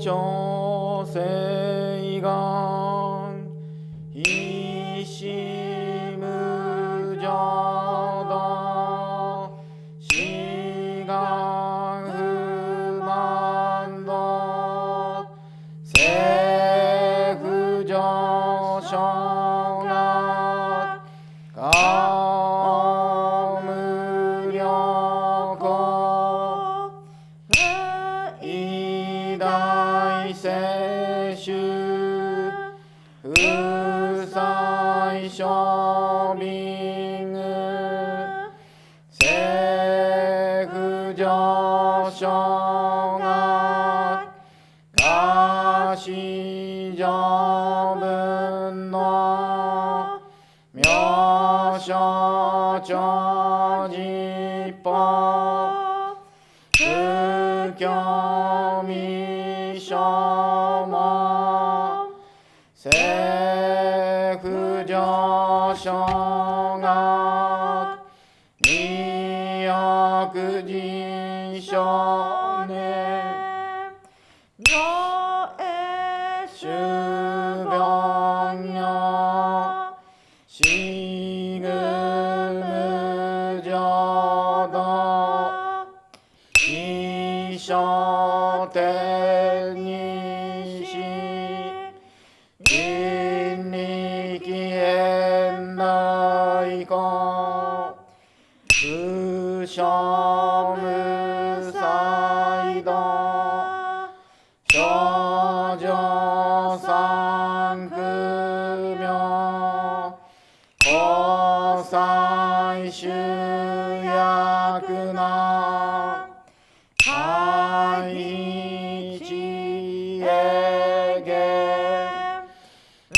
調整願一心無浄土志願不満道政府上昇が顔無量公偉大聖主不在庶民政府上昇が餓死条文の妙正長実法不教未証も政府上昇が二億人少年主病よ死ぐ無浄土一生天にし人力縁内公不祥無才道少女三苦名交際集約な愛知へ言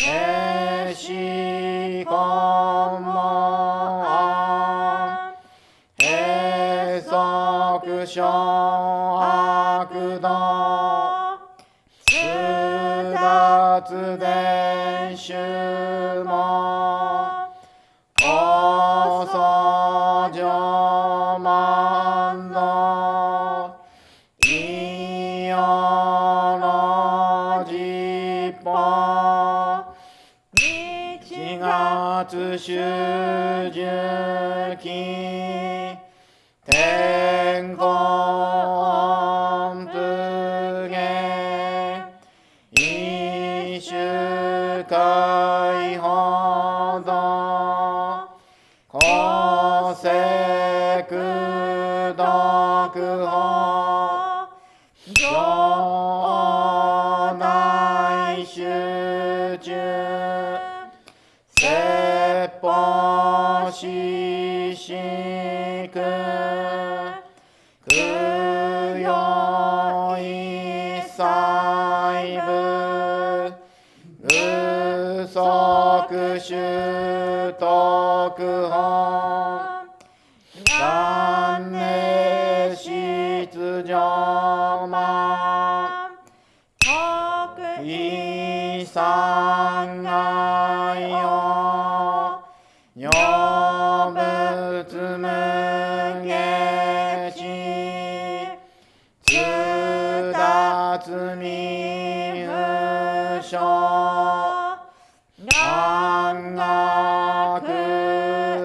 絵師根門閉塞小悪道通達伝衆も高僧上万道異様の実法1月秋十期天候音符芸一種解放道公正苦読法場内集中政ぽししくくよいさいぶぐそくしゅとくほ断明出上まいさんがよ女仏無下地通達未不詳願学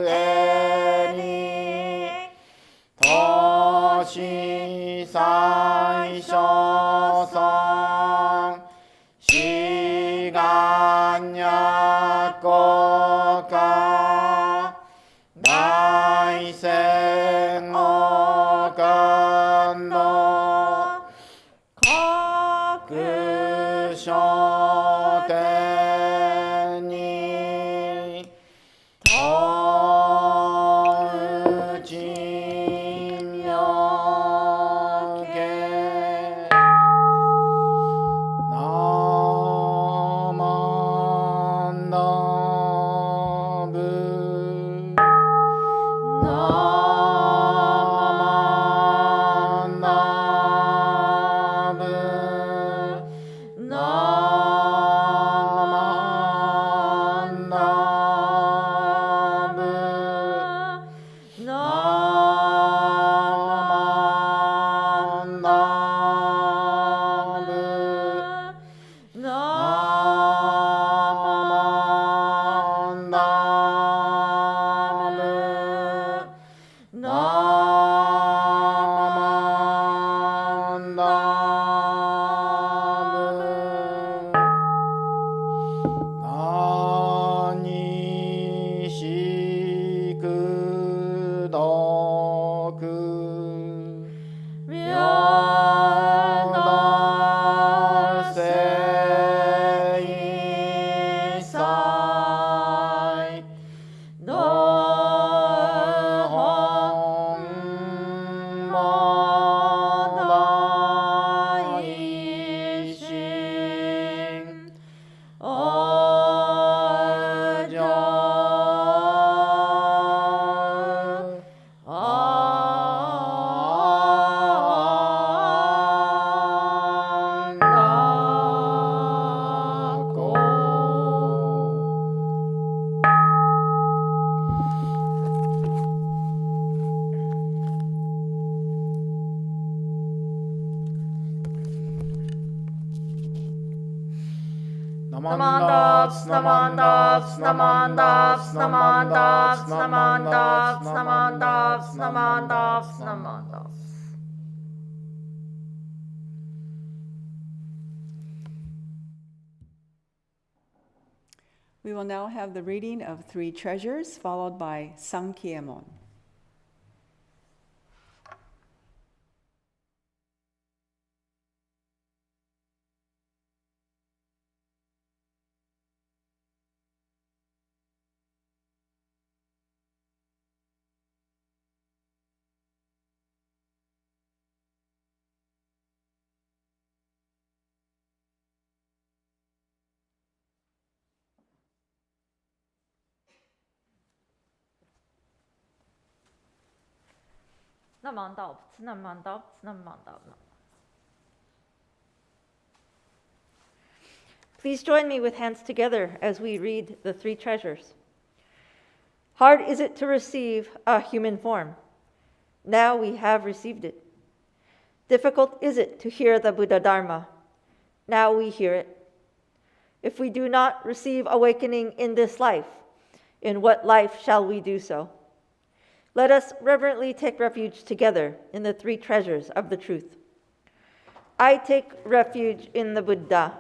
へに都市最小尊志願や国家大戦王冠の国書店に東内妙家ナマンダブナマンダブナマンダブナマンダブナマンダブナマンダブ何しくどく妙なせいさいどほんも大心おじょあんだこナマンダツナマンダツナマンダツナマンダツナマンダツナマンダツナマンダツナマンダツ。We will now have the reading of Three Treasures, followed by Sankyemon. Please join me with hands together as we read the three treasures. Hard is it to receive a human form. Now we have received it. Difficult is it to hear the Buddha Dharma. Now we hear it. If we do not receive awakening in this life, in what life shall we do so? Let us reverently take refuge together in the three treasures of the truth. I take refuge in the Buddha.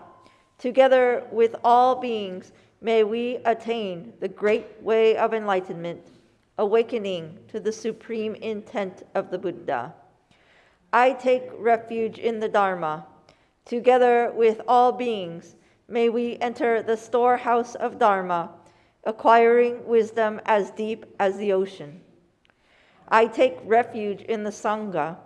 Together with all beings, may we attain the great way of enlightenment, awakening to the supreme intent of the Buddha. I take refuge in the Dharma. Together with all beings, may we enter the storehouse of Dharma, acquiring wisdom as deep as the ocean. I take refuge in the Sangha.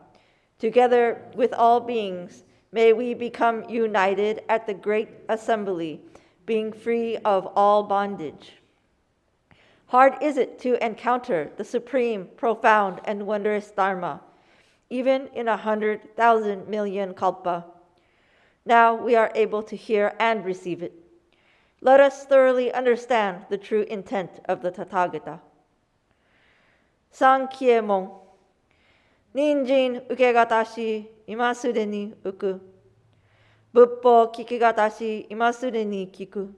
Together with all beings, may we become united at the great assembly, being free of all bondage. Hard is it to encounter the supreme, profound, and wondrous Dharma, even in 100,000 million kalpa. Now we are able to hear and receive it. Let us thoroughly understand the true intent of the Tathagata. Sankyemon. Ninjin ukegatashi imasudeni uku. Buppo kikigatashi imasudeni kiku.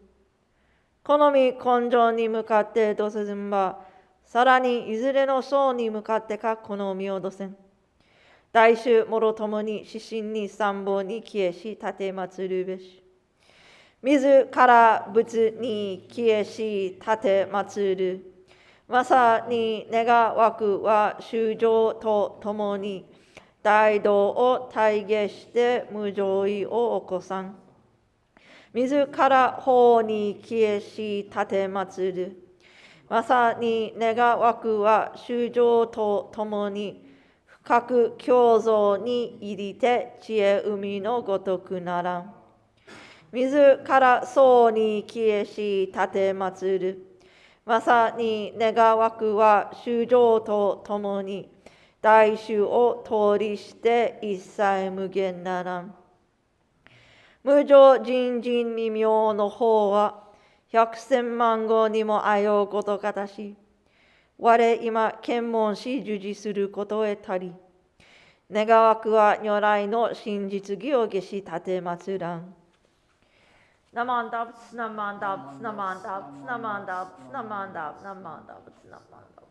Konomi konjo ni mukatte dosezunba, sarani izure no shou ni mukatte ka konomi o dosen. Daishu moro tomo ni shishin ni sambo ni kieshi tate matsuru beshi. Mizu kara butsu ni kieshi tate matsuru. Masa ni nega waku wa shujou to tomo ni daido o taige shite mujoi o okosan. Mizu kara ho ni kieshi tate matsuru. Masa ni nega waku wa shujou to tomo ni kaku kyouzo ni irite chie umi no gotoku naran. Mizu kara so ni kieshi tate matsuru. Masa ni nega waku wa shujou to tomo ni daishu o tori shite issai mugen naran. Mujo jinjin mimyo no ho wa 100,000万語にもあようことかたし。我今検問し従事することへたり。願わくは如来の真実義を下し立てまつらん。Namandabs, namandabs, namandabs, namandabs, namandabs, namandabs, namandabs.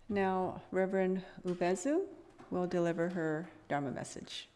Now, Reverend Ubezu will deliver her Dharma message.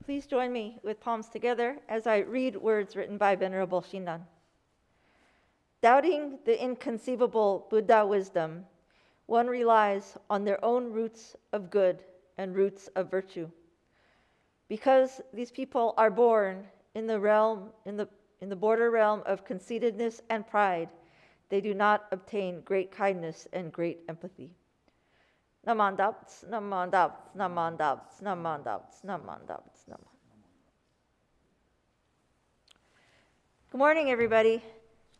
Please join me with palms together as I read words written by Venerable Shinran. Doubting the inconceivable Buddha wisdom, one relies on their own roots of good and roots of virtue. Because these people are born in the border realm of conceitedness and pride, they do not obtain great kindness and great empathy. Namandabs, namandabs, namandabs, namandabs, namandabs, namandabs. Good morning, everybody.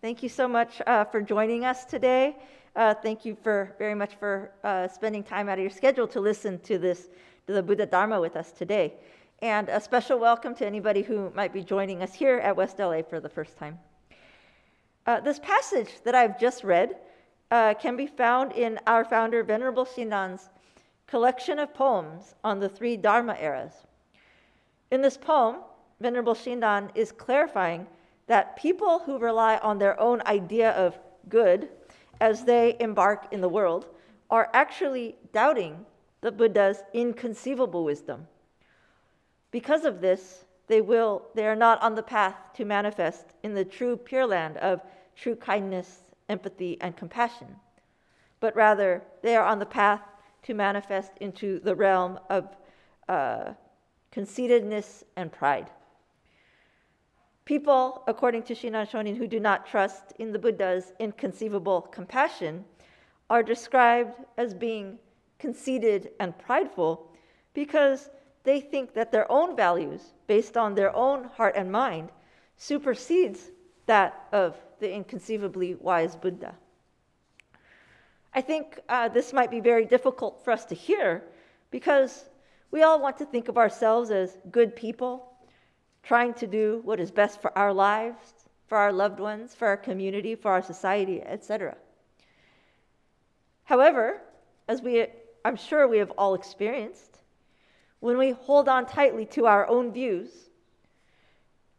Thank you so much for joining us today. Thank you very much for spending time out of your schedule to listen to the Buddha Dharma with us today. And a special welcome to anybody who might be joining us here at West LA for the first time. This passage that I've just read can be found in our founder, Venerable Shinran's collection of poems on the three Dharma eras. In this poem, Venerable Shinran is clarifying that people who rely on their own idea of good as they embark in the world are actually doubting the Buddha's inconceivable wisdom. Because of this, they are not on the path to manifest in the true Pure Land of true kindness, empathy, and compassion, but rather they are on the path to manifest into the realm of conceitedness and pride. People, according to Shinran Shonin, who do not trust in the Buddha's inconceivable compassion are described as being conceited and prideful because they think that their own values, based on their own heart and mind, supersedes that of the inconceivably wise Buddha. I think this might be very difficult for us to hear because we all want to think of ourselves as good people, trying to do what is best for our lives, for our loved ones, for our community, for our society, etc. However, as I'm sure we have all experienced, when we hold on tightly to our own views,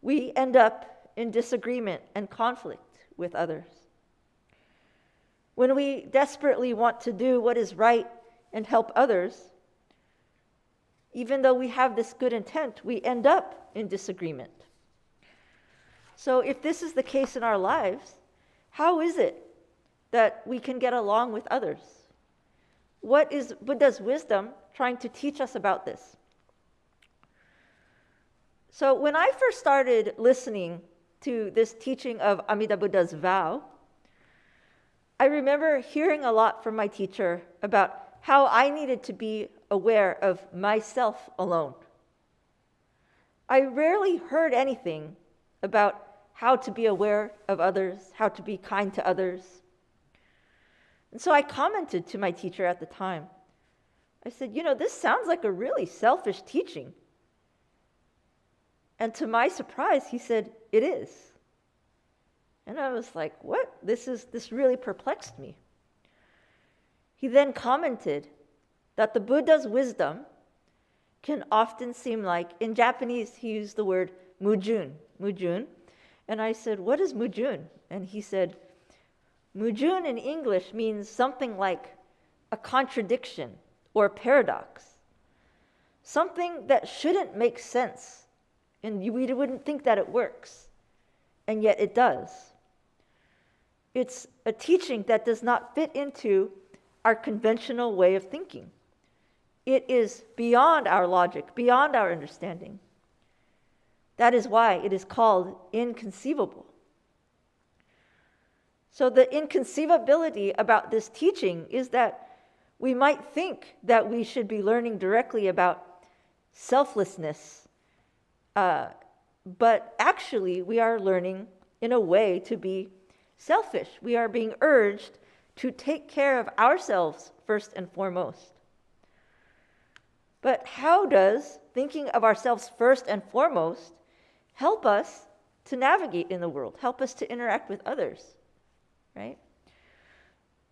we end up in disagreement and conflict with others. When we desperately want to do what is right and help others, even though we have this good intent, we end up in disagreement. So if this is the case in our lives, how is it that we can get along with others? What is Buddha's wisdom trying to teach us about this? So when I first started listening to this teaching of Amida Buddha's vow, I remember hearing a lot from my teacher about how I needed to be aware of myself alone. I rarely heard anything about how to be aware of others, how to be kind to others. And so I commented to my teacher at the time. I said, this sounds like a really selfish teaching. And to my surprise, he said, it is. And I was like, what? This really perplexed me. He then commented that the Buddha's wisdom can often seem like, in Japanese, he used the word mujun. And I said, what is mujun? And he said, mujun in English means something like a contradiction or a paradox. Something that shouldn't make sense. And we wouldn't think that it works. And yet it does. It's a teaching that does not fit into our conventional way of thinking. It is beyond our logic, beyond our understanding. That is why it is called inconceivable. So the inconceivability about this teaching is that we might think that we should be learning directly about selflessness, but actually we are learning in a way to be selfish. We are being urged to take care of ourselves first and foremost. But how does thinking of ourselves first and foremost help us to navigate in the world, help us to interact with others, right?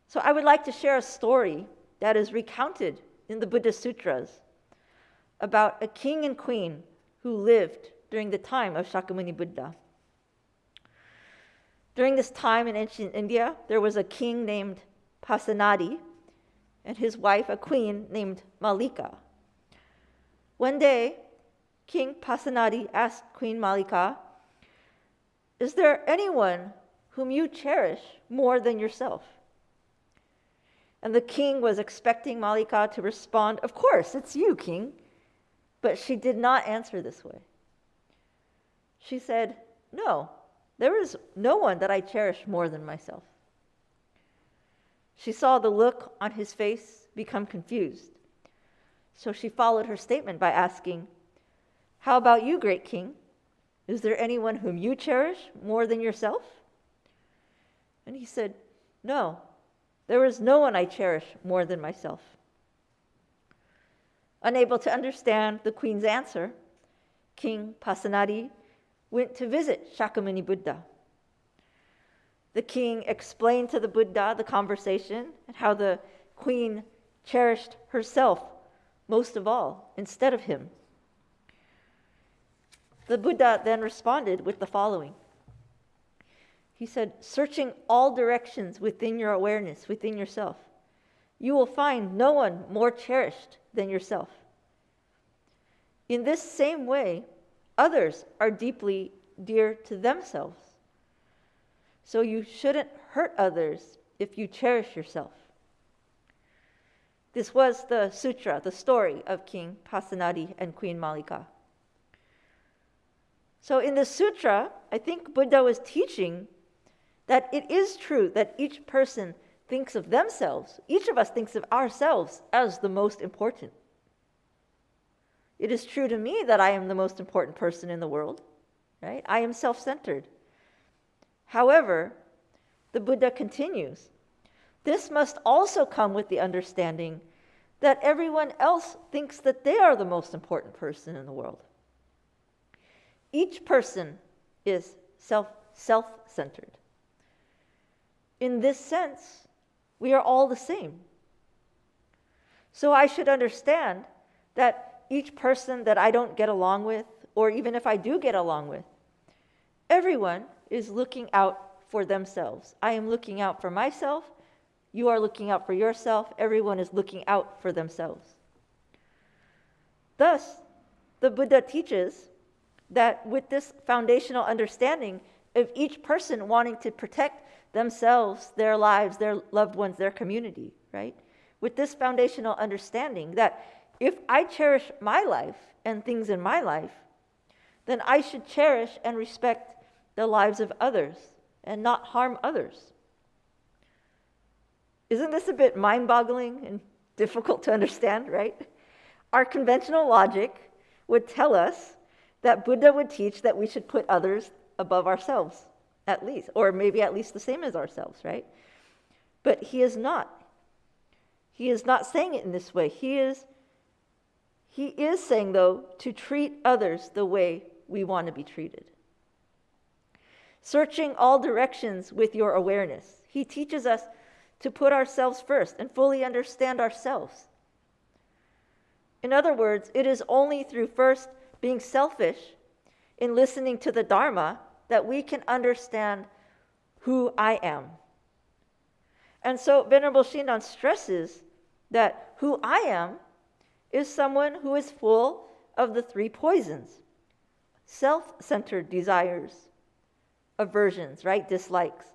So I would like to share a story that is recounted in the Buddha Sutras about a king and queen who lived during the time of Shakyamuni Buddha. During this time in ancient India, there was a king named Pasenadi and his wife, a queen named Malika. One day, King Pasenadi asked Queen Malika, "Is there anyone whom you cherish more than yourself?" And the king was expecting Malika to respond, "Of course, it's you, king." But she did not answer this way. She said, "No, there is no one that I cherish more than myself." She saw the look on his face become confused. So she followed her statement by asking, "How about you, great king? Is there anyone whom you cherish more than yourself?" And he said, "No, there is no one I cherish more than myself." Unable to understand the queen's answer, King Pasenadi went to visit Shakyamuni Buddha. The king explained to the Buddha the conversation and how the queen cherished herself most of all instead of him. The Buddha then responded with the following. He said, "Searching all directions within your awareness, within yourself, you will find no one more cherished than yourself. In this same way, others are deeply dear to themselves. So you shouldn't hurt others if you cherish yourself." This was the sutra, the story of King Pasenadi and Queen Malika. So in the sutra, I think Buddha was teaching that it is true that each person thinks of themselves, each of us thinks of ourselves as the most important. It is true to me that I am the most important person in the world, right? I am self-centered. However, the Buddha continues, This must also come with the understanding that everyone else thinks that they are the most important person in the world. Each person is self-centered. In this sense, we are all the same. So I should understand that each person that I don't get along with, or even if I do get along with, everyone is looking out for themselves. I am looking out for myself. You are looking out for yourself. Everyone is looking out for themselves. Thus, the Buddha teaches that with this foundational understanding of each person wanting to protect themselves, their lives, their loved ones, their community, right? With this foundational understanding that if I cherish my life and things in my life, then I should cherish and respect the lives of others and not harm others. Isn't this a bit mind-boggling and difficult to understand, right? Our conventional logic would tell us that Buddha would teach that we should put others above ourselves, at least, or maybe at least the same as ourselves, right? But he is not. He is not saying it in this way. He is saying, though, to treat others the way we want to be treated. Searching all directions with your awareness. He teaches us to put ourselves first and fully understand ourselves. In other words, it is only through first being selfish in listening to the Dharma that we can understand who I am. And so Venerable Shinran stresses that who I am is someone who is full of the three poisons: self-centered desires, aversions, right, dislikes,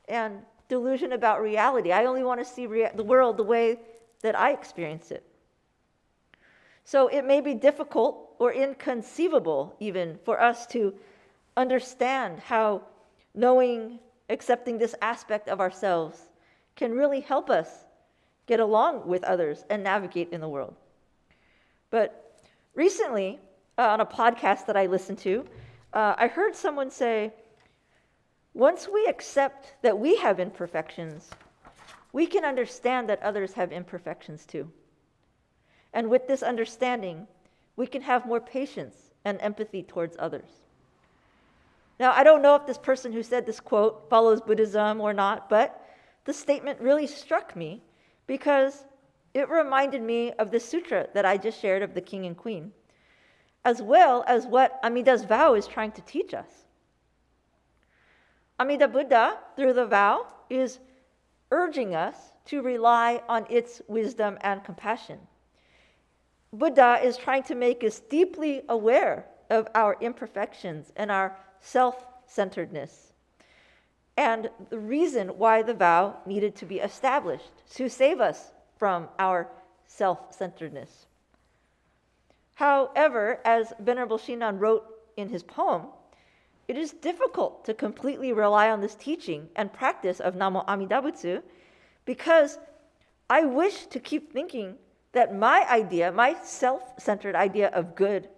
and delusion about reality. I only want to see the world the way that I experience it. So it may be difficult or inconceivable even for us to understand how knowing, accepting this aspect of ourselves can really help us get along with others and navigate in the world. But recently, on a podcast that I listened to, I heard someone say, once we accept that we have imperfections, we can understand that others have imperfections too. And with this understanding, we can have more patience and empathy towards others. Now, I don't know if this person who said this quote follows Buddhism or not, but the statement really struck me because it reminded me of the sutra that I just shared of the king and queen, as well as what Amida's vow is trying to teach us. Amida Buddha, through the vow, is urging us to rely on its wisdom and compassion. Buddha is trying to make us deeply aware of our imperfections and our self-centeredness, and the reason why the vow needed to be established to save us from our self-centeredness. However, as Venerable Shinran wrote in his poem, it is difficult to completely rely on this teaching and practice of Namo Amida Butsu because I wish to keep thinking that my idea, my self-centered idea of good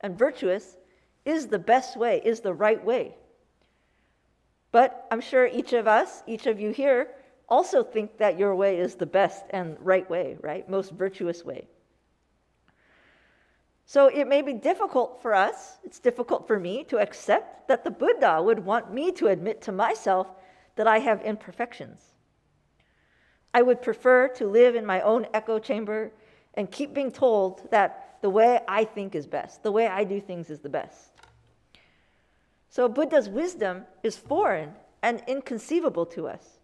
and virtuous is the best way, is the right way. But I'm sure each of us, each of you here, also think that your way is the best and right way, right? Most virtuous way. So it may be difficult for us, it's difficult for me to accept that the Buddha would want me to admit to myself that I have imperfections. I would prefer to live in my own echo chamber and keep being told that the way I think is best, the way I do things is the best. So Buddha's wisdom is foreign and inconceivable to us.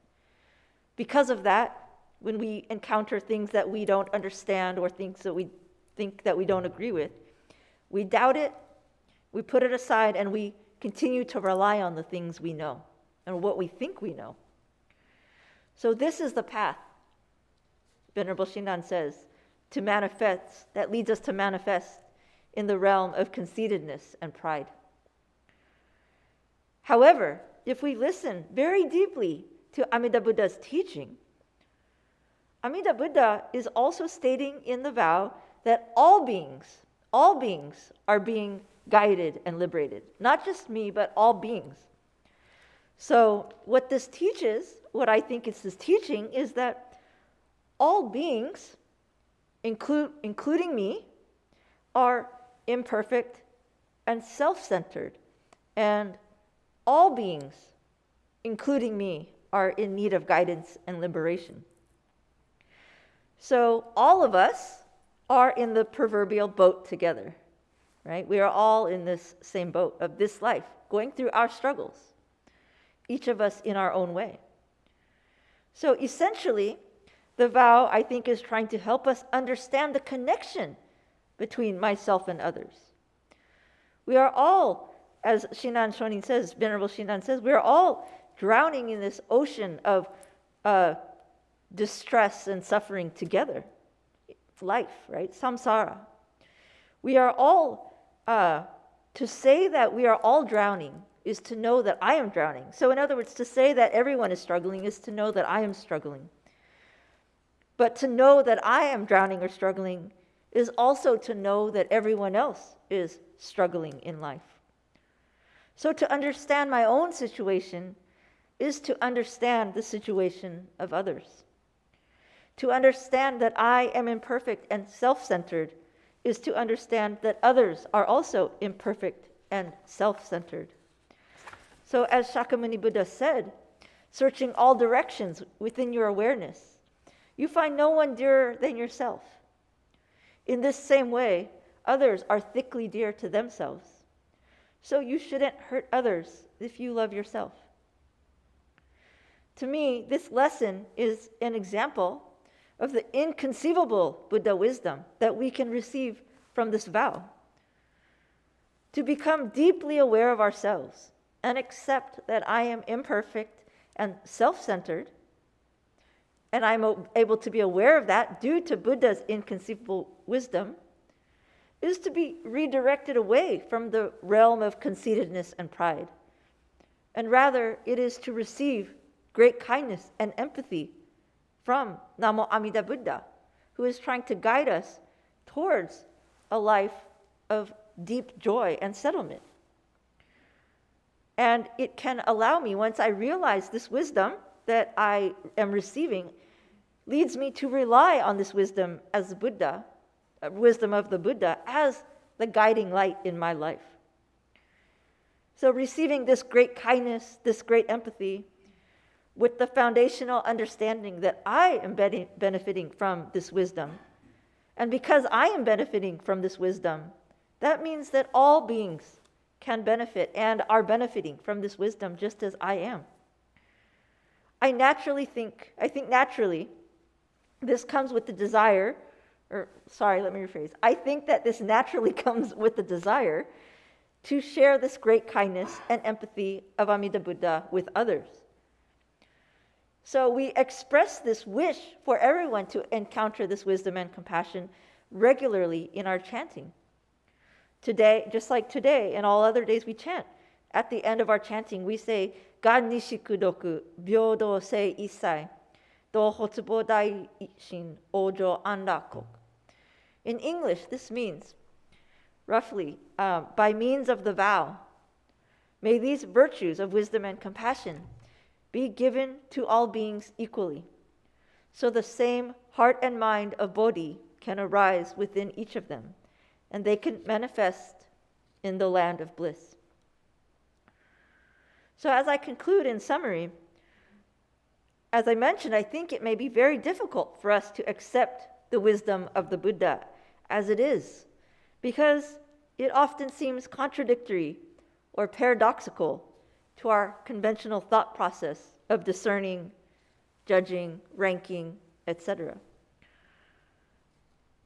Because of that, when we encounter things that we don't understand or things that we think that we don't agree with, we doubt it, we put it aside, and we continue to rely on the things we know and what we think we know. So this is the path, Venerable Shinran says, to manifest, that leads us to manifest in the realm of conceitedness and pride. However, if we listen very deeply to Amida Buddha's teaching, Amida Buddha is also stating in the vow that all beings are being guided and liberated. Not just me, but all beings. So what this teaches, what I think it's this teaching, is that all beings, including me, are imperfect and self-centered. And all beings, including me, are in need of guidance and liberation. So all of us are in the proverbial boat together, right? We are all in this same boat of this life, going through our struggles, each of us in our own way. So essentially, the vow, I think, is trying to help us understand the connection between myself and others. We are all, as Shinan Shonin says, Venerable Shinan says, we are all drowning in this ocean of distress and suffering together. Life, right? Samsara. We are all, to say that we are all drowning is to know that I am drowning. So in other words, to say that everyone is struggling is to know that I am struggling. But to know that I am drowning or struggling is also to know that everyone else is struggling in life. So to understand my own situation is to understand the situation of others. To understand that I am imperfect and self-centered is to understand that others are also imperfect and self-centered. So as Shakyamuni Buddha said, searching all directions within your awareness, you find no one dearer than yourself. In this same way, others are thickly dear to themselves. So you shouldn't hurt others if you love yourself. To me, this lesson is an example of the inconceivable Buddha wisdom that we can receive from this vow. To become deeply aware of ourselves and accept that I am imperfect and self-centered, and I'm able to be aware of that due to Buddha's inconceivable wisdom, is to be redirected away from the realm of conceitedness and pride. And rather, it is to receive great kindness and empathy from Namo Amida Buddha, who is trying to guide us towards a life of deep joy and settlement. And it can allow me, once I realize this wisdom that I am receiving, leads me to rely on this wisdom as Buddha, wisdom of the Buddha, as the guiding light in my life. So receiving this great kindness, this great empathy, with the foundational understanding that I am benefiting from this wisdom. And because I am benefiting from this wisdom, that means that all beings can benefit and are benefiting from this wisdom just as I am. I think naturally, this comes with the desire, I think that this naturally comes with the desire to share this great kindness and empathy of Amida Buddha with others. So we express this wish for everyone to encounter this wisdom and compassion regularly in our chanting. Today, just like today and all other days we chant, at the end of our chanting we say, Gan nishiku doku, byodo sei isai, do hotsubo dai shin ojo anrakok. In English, this means, roughly, by means of the vow, may these virtues of wisdom and compassion be given to all beings equally, so the same heart and mind of Bodhi can arise within each of them, and they can manifest in the land of bliss. So as I conclude in summary, as I mentioned, I think it may be very difficult for us to accept the wisdom of the Buddha as it is, because it often seems contradictory or paradoxical to our conventional thought process of discerning, judging, ranking, etc.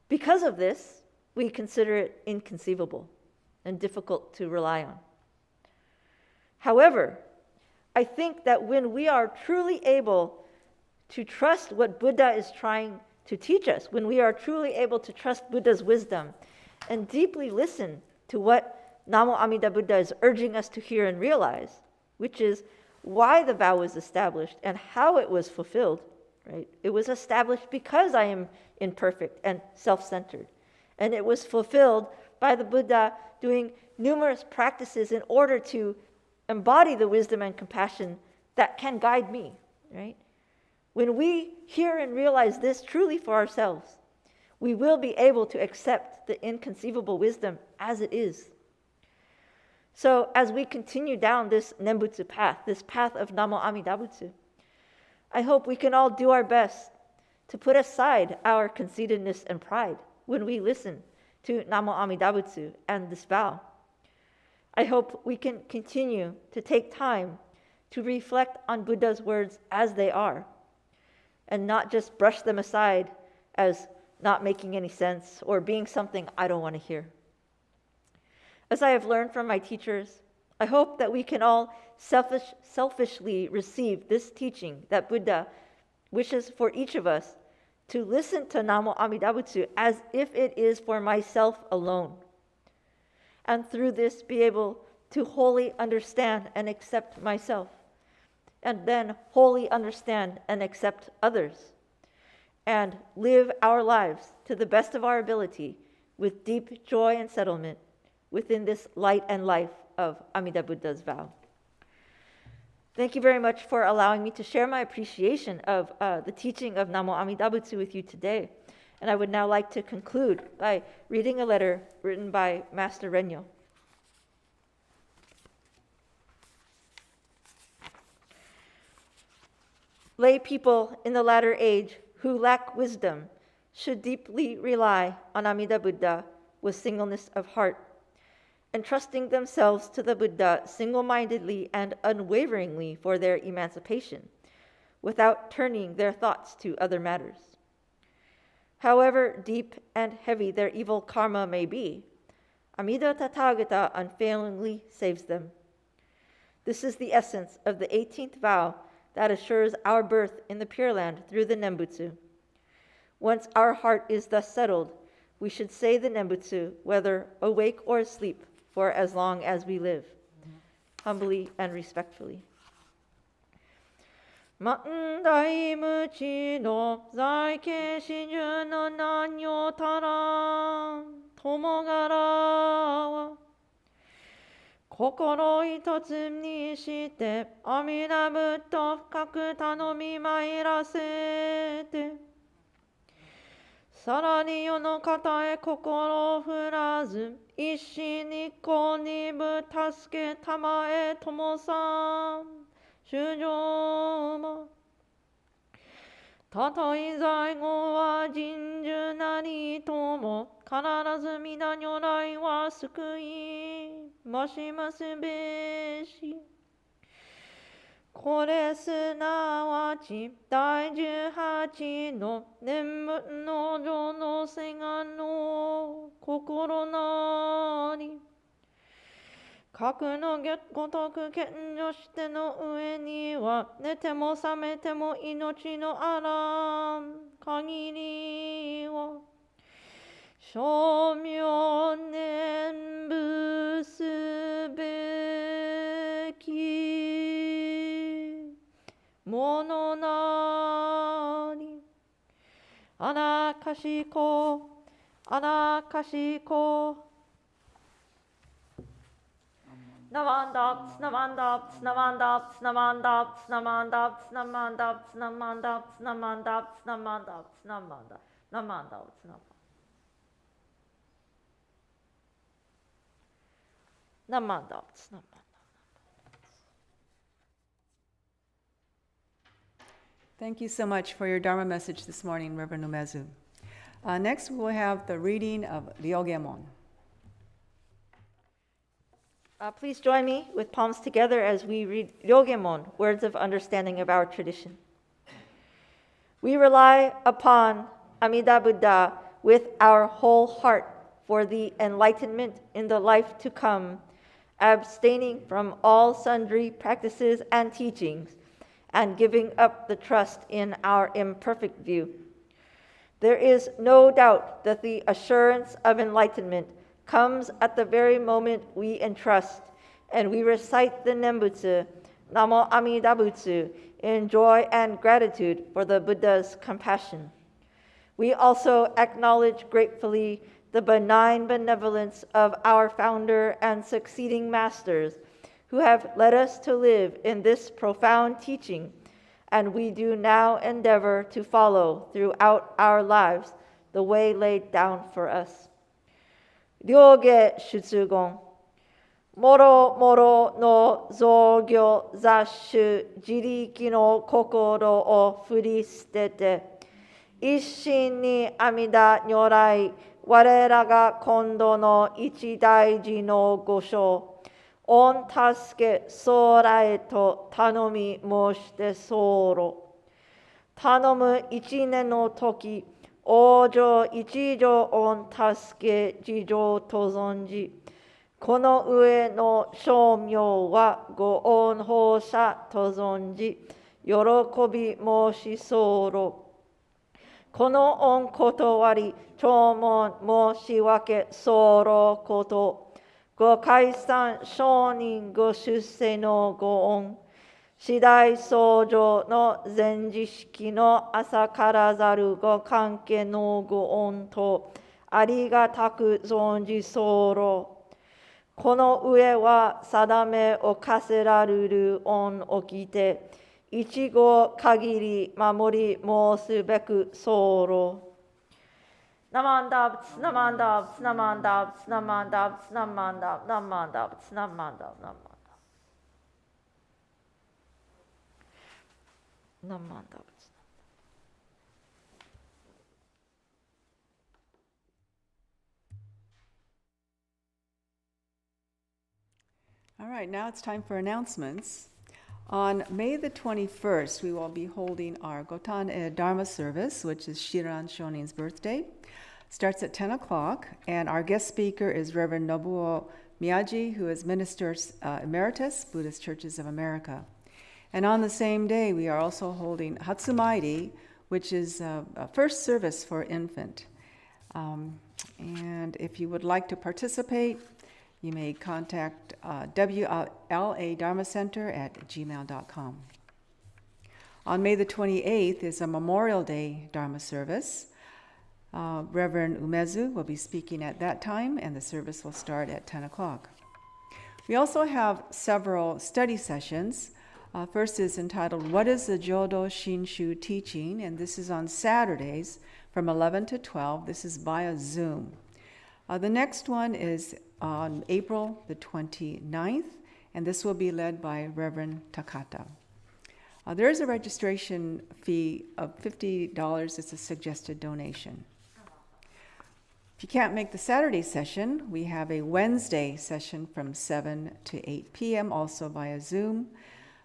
Because of this, we consider it inconceivable and difficult to rely on. However, I think that when we are truly able to trust what Buddha is trying to teach us, when we are truly able to trust Buddha's wisdom and deeply listen to what Namo Amida Buddha is urging us to hear and realize, which is why the vow was established and how it was fulfilled, right? It was established because I am imperfect and self-centered. And it was fulfilled by the Buddha doing numerous practices in order to embody the wisdom and compassion that can guide me, right? When we hear and realize this truly for ourselves, we will be able to accept the inconceivable wisdom as it is. So as we continue down this Nembutsu path, this path of Namo Amida Butsu, I hope we can all do our best to put aside our conceitedness and pride when we listen to Namo Amida Butsu and this vow. I hope we can continue to take time to reflect on Buddha's words as they are, and not just brush them aside as not making any sense or being something I don't want to hear. As I have learned from my teachers, I hope that we can all selfishly receive this teaching that Buddha wishes for each of us to listen to Namo Amida Butsu as if it is for myself alone, and through this be able to wholly understand and accept myself, and then wholly understand and accept others, and live our lives to the best of our ability with deep joy and settlement within this light and life of Amida Buddha's vow. Thank you very much for allowing me to share my appreciation of the teaching of Namo Amida Butsu with you today. And I would now like to conclude by reading a letter written by Master Renyo. Lay people in the latter age who lack wisdom should deeply rely on Amida Buddha with singleness of heart, entrusting themselves to the Buddha single-mindedly and unwaveringly for their emancipation, without turning their thoughts to other matters. However deep and heavy their evil karma may be, Amida Tathagata unfailingly saves them. This is the essence of the 18th vow that assures our birth in the Pure Land through the Nembutsu. Once our heart is thus settled, we should say the Nembutsu, whether awake or asleep, for as long as we live, humbly and respectfully. Mandai muchi no zaike shinju no nanyo tara tomogara wa kokoro hitotsu ni shite Amida Buddha fukaku tanomi mairasete さらに世の方へ心を振らず、一心にこにぶ助けたまえともさん、主上も。たとえ在後は人獣なりとも、必ず皆如来は救い、ましますべし。これすなわち第18の念仏の上の世願の心なり。核のごとく健常しての上には寝ても覚めても命のあらん限りは称名念仏すべきものなり。あらかしこ、あらかしこ。Namandaps, namandaps, namandaps, namandaps, namandaps, namandaps, namandaps, namandaps, namandaps, namandaps, namandaps, namandaps, namandaps. Thank you so much for your Dharma message this morning, Reverend Umezu. Next, we will have the reading of Ryogemon. Please join me with palms together as we read Ryogemon, words of understanding of our tradition. We rely upon Amida Buddha with our whole heart for the enlightenment in the life to come, abstaining from all sundry practices and teachings, and giving up the trust in our imperfect view. There is no doubt that the assurance of enlightenment comes at the very moment we entrust and we recite the Nembutsu, Namo Amida Butsu, in joy and gratitude for the Buddha's compassion. We also acknowledge gratefully the benign benevolence of our founder and succeeding masters, who have led us to live in this profound teaching, and we do now endeavor to follow throughout our lives the way laid down for us. 両下出言。もろもろの造業雑種自力の心を振り捨てて、一心に阿弥陀如来、我らが今度の一大事の御所、御助け将来と頼み申して候。頼む一年の時、往生一条御助け事情と存じ、この上の称名はご恩報者と存じ、喜び申し候。この恩断り、弔問申し訳候こと、ご解散承認ご出世のご恩、次第相乗の前知識の朝からざるご関係のご恩と、ありがたく存じ候。この上は定めを課せられる恩をきて、一語限り守り申すべく候。ナマンダブツナマンダブツナマンダブツナマンダブツナマンダブナマンダブツナマンダブナマンダブナマンダブツ。All right, now it's time for announcements. On May the 21st, we will be holding our Gotan e Dharma service, which is Shiran Shonin's birthday. Starts at 10 o'clock, and our guest speaker is Reverend Nobuo Miyaji, who is Minister Emeritus, Buddhist Churches of America. And on the same day, we are also holding Hatsumairi, which is a first service for infant. And if you would like to participate, you may contact WLABT Dharma Center at gmail.com. On May the 28th is a Memorial Day Dharma service. Reverend Umezu will be speaking at that time, and the service will start at 10 o'clock. We also have several study sessions. First is entitled, What is the Jodo Shinshu Teaching? And this is on Saturdays from 11 to 12. This is via Zoom. The next one is on April the 29th, and this will be led by Reverend Takata. There is a registration fee of $50. It's a suggested donation. If you can't make the Saturday session, we have a Wednesday session from 7 to 8 p.m., also via Zoom.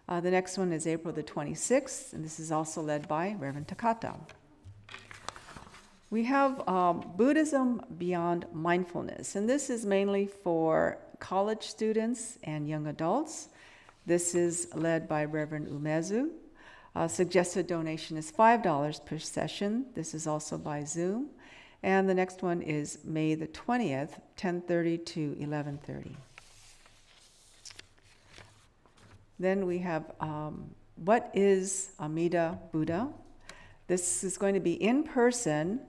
The next one is April the 26th, and this is also led by Reverend Takata. We have Buddhism Beyond Mindfulness, and this is mainly for college students and young adults. This is led by Reverend Umezu. Suggested donation is $5 per session. This is also by Zoom. And the next one is May the 20th, 10:30 to 11:30. Then we have What is Amida Buddha? This is going to be in person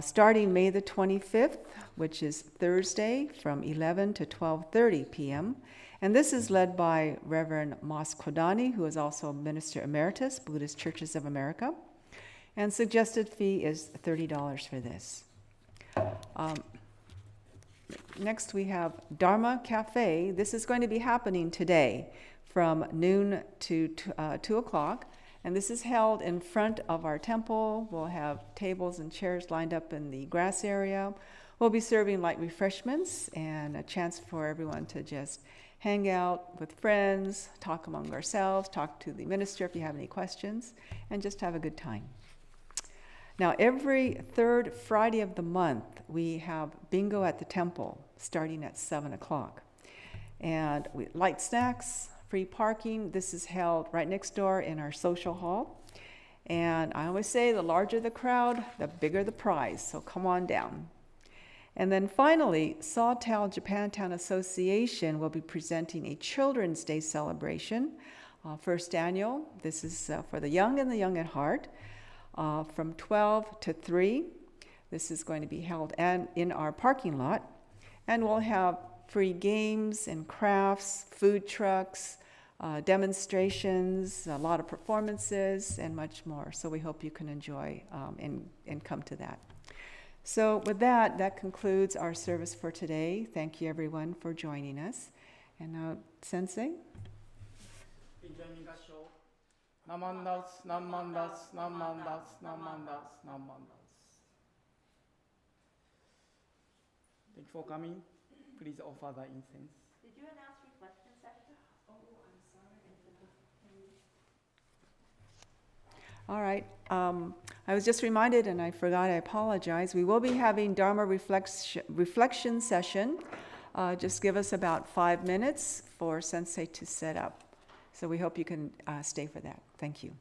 starting May the 25th, which is Thursday from 11 to 12:30 p.m. And this is led by Reverend Mas Kodani, who is also Minister Emeritus, Buddhist Churches of America. And suggested fee is $30 for this. Next we have Dharma Cafe. This is going to be happening today from noon to 2 o'clock. And this is held in front of our temple. We'll have tables and chairs lined up in the grass area. We'll be serving light refreshments and a chance for everyone to just hang out with friends, talk among ourselves, talk to the minister if you have any questions, and just have a good time. Now, every third Friday of the month, we have bingo at the temple starting at 7 o'clock. And light snacks, free parking. This is held right next door in our social hall. And I always say the larger the crowd, the bigger the prize, so come on down. And then finally, Sawtell Japantown Association will be presenting a Children's Day celebration, first annual. This is for the young and the young at heart, from 12 to 3. This is going to be held in our parking lot. And we'll have free games and crafts, food trucks, demonstrations, a lot of performances, and much more. So we hope you can enjoy and come to that. So with that, that concludes our service for today. Thank you everyone for joining us. And now, Sensei. Namandas, namandas, namandas, namandas, namandas. Thank you for coming. Please offer the incense. Did you announce reflection session? Oh, I'm sorry. All right. I was just reminded, and I forgot, I apologize. We will be having Dharma reflection session. Just give us about 5 minutes for Sensei to set up. So we hope you can stay for that. Thank you.